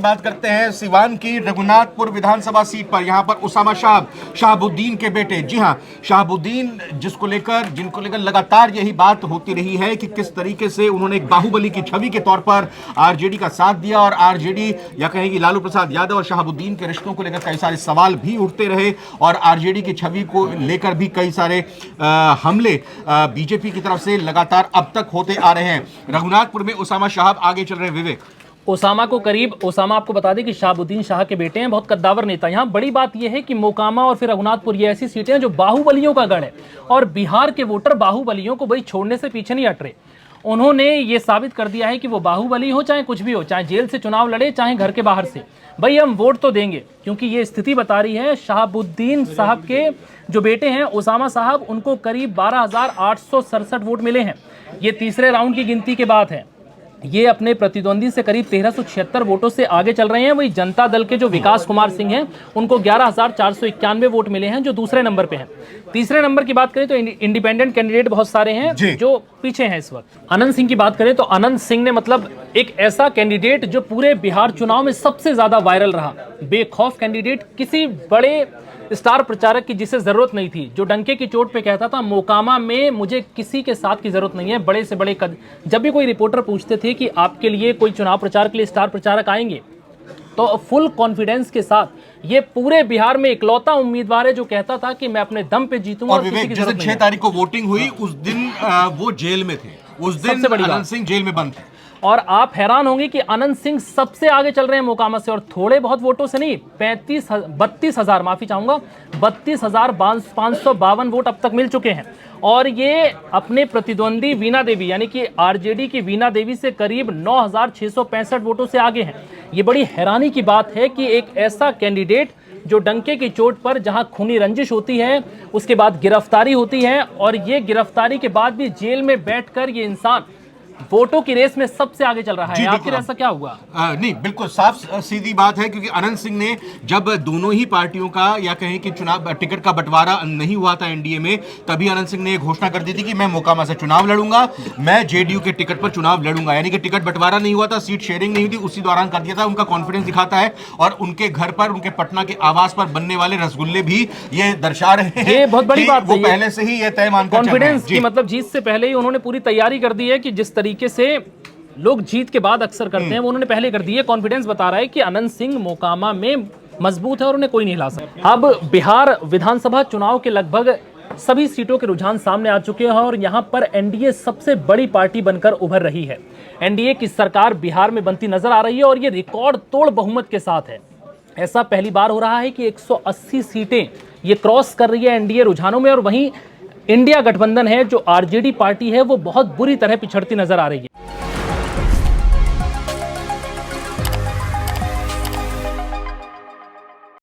बात करते हैं सिवान की रघुनाथपुर विधानसभा सीट पर। यहां पर उसामा शहाबुद्दीन के बेटे, जी हां, शहाबुद्दीन, जिनको लेकर लगातार यही बात होती रही है कि किस तरीके से उन्होंने एक बाहुबली की छवि के तौर पर आरजेडी का साथ दिया और आरजेडी या कहें कि लालू प्रसाद यादव और शहाबुद्दीन के रिश्तों को लेकर कई सारे सवाल भी उठते रहे और आरजेडी की छवि को लेकर भी कई सारे हमले बीजेपी की तरफ से लगातार अब तक होते आ रहे हैं। रघुनाथपुर में उसामा शहाब आगे चल रहे हैं। विवेक, ओसामा आपको बता दें कि शहाबुद्दीन शाह के बेटे हैं, बहुत कद्दावर नेता। यहाँ बड़ी बात यह है कि मोकामा और फिर रघुनाथपुर ये ऐसी सीटें हैं जो बाहुबलियों का गढ़ है और बिहार के वोटर बाहुबलियों को भाई छोड़ने से पीछे नहीं हट रहे। उन्होंने ये साबित कर दिया है कि वो बाहुबली हो, चाहे कुछ भी हो, चाहे जेल से चुनाव लड़े, चाहे घर के बाहर से, भाई हम वोट तो देंगे। क्योंकि ये स्थिति बता रही है शहाबुद्दीन साहब के जो बेटे हैं ओसामा साहब, उनको करीब 12,867 वोट मिले हैं। ये तीसरे राउंड की गिनती के बाद है। ये अपने प्रतिद्वंदी से करीब 1376 वोटों से आगे चल रहे हैं। वही जनता दल के जो विकास कुमार सिंह हैं, उनको 11,491 वोट मिले हैं, जो दूसरे नंबर पे हैं। तीसरे नंबर की बात करें तो इंडिपेंडेंट कैंडिडेट बहुत सारे हैं जो पीछे हैं इस वक्त। अनंत सिंह की बात करें तो अनंत सिंह ने मतलब एक ऐसा कैंडिडेट जो पूरे बिहार चुनाव में सबसे ज्यादा वायरल रहा, बेखौफ कैंडिडेट, किसी बड़े स्टार प्रचारक की जिसे जरूरत नहीं थी, जो डंके की चोट पे कहता था मोकामा में मुझे किसी के साथ की जरूरत नहीं है। बड़े से बड़े जब भी कोई रिपोर्टर पूछते थे कि आपके लिए कोई चुनाव प्रचार के लिए स्टार प्रचारक आएंगे, तो फुल कॉन्फिडेंस के साथ ये पूरे बिहार में इकलौता उम्मीदवार है जो कहता था कि मैं अपने दम पे जीतूंगा। और विवेक, जिस दिन 6 तारीख को वोटिंग हुई उस दिन वो जेल में थे, उस दिन अनंत सिंह जेल में बंद थे। और आप हैरान होंगे कि अनंत सिंह सबसे आगे चल रहे हैं मोकामा से, और थोड़े बहुत वोटों से नहीं, 32,552 वोट अब तक मिल चुके हैं। और ये अपने प्रतिद्वंदी वीणा देवी यानी कि आरजेडी की वीणा देवी से करीब 9,665 वोटों से आगे हैं। ये बड़ी हैरानी की बात है कि एक ऐसा कैंडिडेट जो डंके की चोट पर, जहां खूनी रंजिश होती है, उसके बाद गिरफ्तारी होती है, और ये गिरफ्तारी के बाद भी जेल में बैठकर ये इंसान वोटों की रेस में सबसे आगे चल रहा है। आखिर ऐसा क्या हुआ? नहीं, बिल्कुल साफ सीधी बात है, क्योंकि अनंत सिंह ने जब दोनों ही पार्टियों का या कहें कि चुनाव टिकट का बंटवारा नहीं हुआ था एनडीए में, तभी अनंत सिंह ने घोषणा कर दी थी कि मैं मोकामा से चुनाव लड़ूंगा, मैं जेडीयू के टिकट पर चुनाव लड़ूंगा। यानी कि टिकट बंटवारा नहीं हुआ था, सीट शेयरिंग नहीं हुई थी, उसी दौरान कर दिया था। उनका कॉन्फिडेंस दिखाता है और उनके घर पर, उनके पटना के आवास पर बनने वाले रसगुल्ले भी ये दर्शा रहे हैं। ये बहुत बड़ी बात है, वो पहले से ही ये तय मानकर कॉन्फिडेंस की मतलब जीत से पहले ही उन्होंने पूरी तैयारी कर दी है कि जिस तरीके से लोग जीत के बाद अक्सर करते हैं, वो उन्होंने पहले कर दी है। कॉन्फिडेंस बता रहा है कि अनंत सिंह मोकामा में मजबूत है और उन्हें कोई नहीं हिला सकता। अब बिहार विधानसभा चुनाव के लगभग सभी सीटों के रुझान सामने आ चुके हैं और यहां पर एनडीए सबसे बड़ी पार्टी बनकर उभर रही है। एनडीए की सरकार बिहार में बनती नजर आ रही है और ये रिकॉर्ड तोड़ बहुमत के साथ है। ऐसा पहली बार हो रहा है कि 180 सीटें ये क्रॉस कर रही है एनडीए रुझानों में, और वहीं इंडिया गठबंधन है जो आरजेडी पार्टी है वो बहुत बुरी तरह पिछड़ती नजर आ रही है।